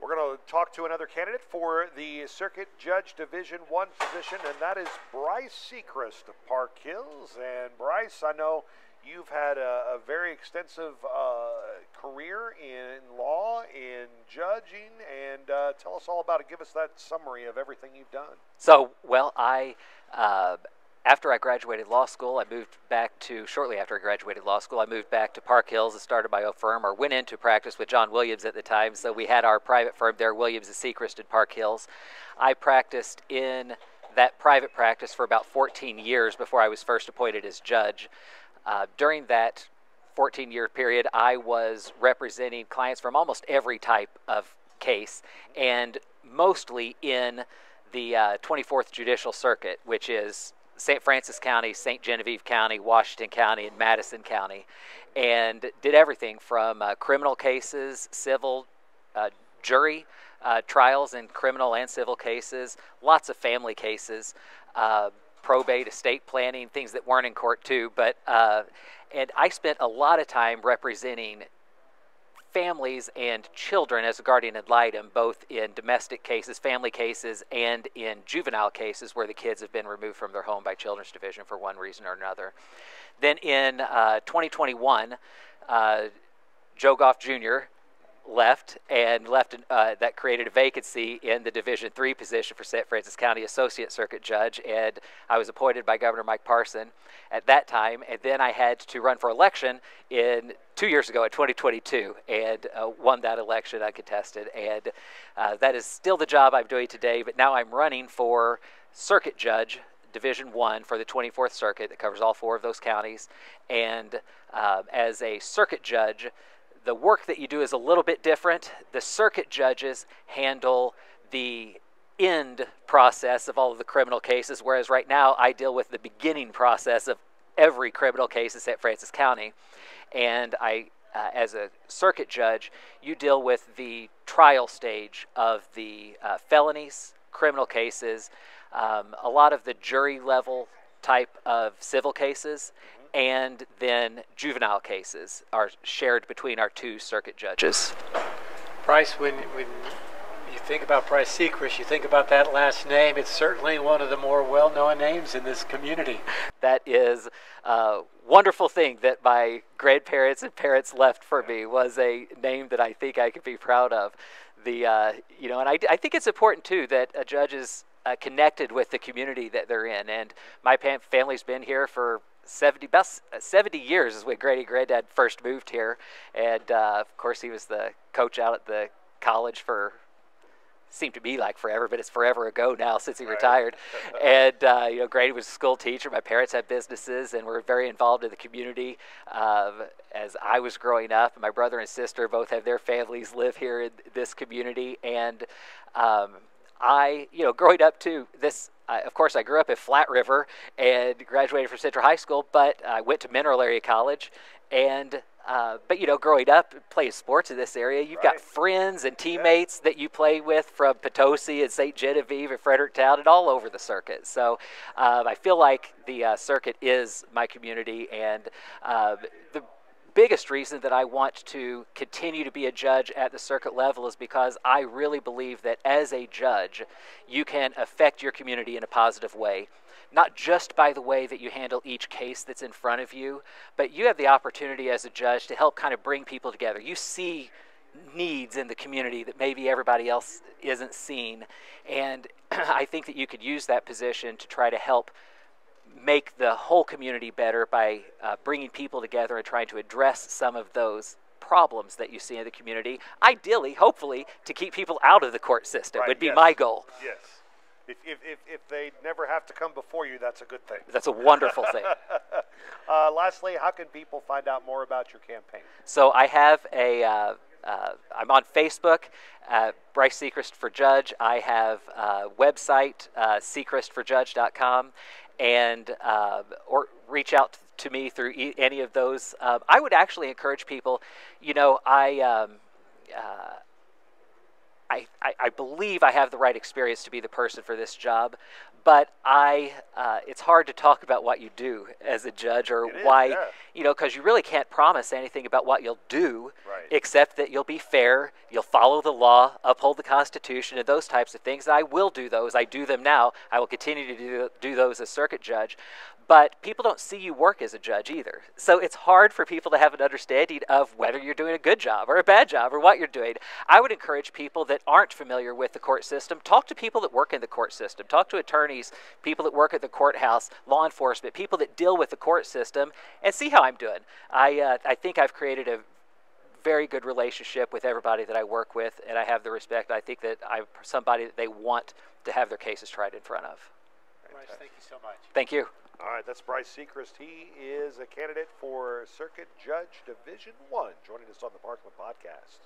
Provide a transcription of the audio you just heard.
We're going to talk to another candidate for the Circuit Judge Division I position, and that is Brice Sechrest of Park Hills. And Brice, I know you've had a very extensive career in law, in judging, and tell us all about it. Give us that summary of everything you've done. So, well, after I graduated law school, shortly after I graduated law school, I moved back to Park Hills and started my own firm, or went into practice with John Williams at the time. So we had our private firm there, Williams and Sechrest in Park Hills. I practiced in that private practice for about 14 years before I was first appointed as judge. During that 14-year period, I was representing clients from almost every type of case, and mostly in the 24th Judicial Circuit, which is St. Francis County, St. Genevieve County, Washington County, and Madison County, and did everything from criminal cases, civil, jury trials in criminal and civil cases, lots of family cases, probate, estate planning, things that weren't in court too. But and I spent a lot of time representing families and children as a guardian ad litem, both in domestic cases, family cases, and in juvenile cases where the kids have been removed from their home by Children's Division for one reason or another. Then in 2021, Joe Goff Jr. left, that created a vacancy in the Division III position for St. Francis County Associate Circuit Judge, and I was appointed by Governor Mike Parson at that time, and then I had to run for election 2 years ago in 2022, and won that election uncontested, and that is still the job I'm doing today, but now I'm running for Circuit Judge Division I for the 24th Circuit that covers all 4 of those counties, and as a circuit judge, the work that you do is a little bit different. The circuit judges handle the end process of all of the criminal cases, whereas right now I deal with the beginning process of every criminal case in St. Francis County. And as a circuit judge, you deal with the trial stage of the felonies, criminal cases, a lot of the jury level type of civil cases, and then juvenile cases are shared between our 2 circuit judges. Brice, when you think about Brice Sechrest, you think about that last name. It's certainly one of the more well-known names in this community. That is a wonderful thing that my grandparents and parents left for me, was a name that I think I could be proud of. And I think it's important too that a judge is connected with the community that they're in. And my family's been here for 70 years is when Granddad first moved here, and of course he was the coach out at the college for, seemed to be like forever, but it's forever ago now since he retired. And Grady was a school teacher. My parents had businesses and were very involved in the community as I was growing up. My brother and sister both have their families live here in this community, and growing up too, of course, I grew up at Flat River and graduated from Central High School, but I went to Mineral Area College. And growing up playing sports in this area, you've got friends and teammates that you play with from Potosi and St. Genevieve and Fredericktown and all over the circuit. So I feel like the circuit is my community, and the biggest reason that I want to continue to be a judge at the circuit level is because I really believe that as a judge, you can affect your community in a positive way, not just by the way that you handle each case that's in front of you, but you have the opportunity as a judge to help kind of bring people together. You see needs in the community that maybe everybody else isn't seeing, and I think that you could use that position to try to help make the whole community better by bringing people together and trying to address some of those problems that you see in the community. Ideally, hopefully, to keep people out of the court system would be my goal. Yes. If they never have to come before you, that's a good thing. That's a wonderful thing. Lastly, how can people find out more about your campaign? So I have I'm on Facebook, Brice Sechrest for Judge. I have a website, sechrestforjudge.com, and or reach out to me through any of those. I would actually encourage people, I I believe I have the right experience to be the person for this job, but it's hard to talk about what you do as a judge or why, because you really can't promise anything about what you'll do, except that you'll be fair, you'll follow the law, uphold the Constitution, and those types of things. And I will do those. I do them now. I will continue to do those as circuit judge. But people don't see you work as a judge either. So it's hard for people to have an understanding of whether you're doing a good job or a bad job or what you're doing. I would encourage people that aren't familiar with the court system, talk to people that work in the court system. Talk to attorneys, people that work at the courthouse, law enforcement, people that deal with the court system, and see how I'm doing. I think I've created a very good relationship with everybody that I work with, and I have the respect. I think that I'm somebody that they want to have their cases tried in front of. Brice, thank you so much. Thank you. All right, that's Brice Sechrest. He is a candidate for Circuit Judge Division 1, joining us on the Parkland Podcast.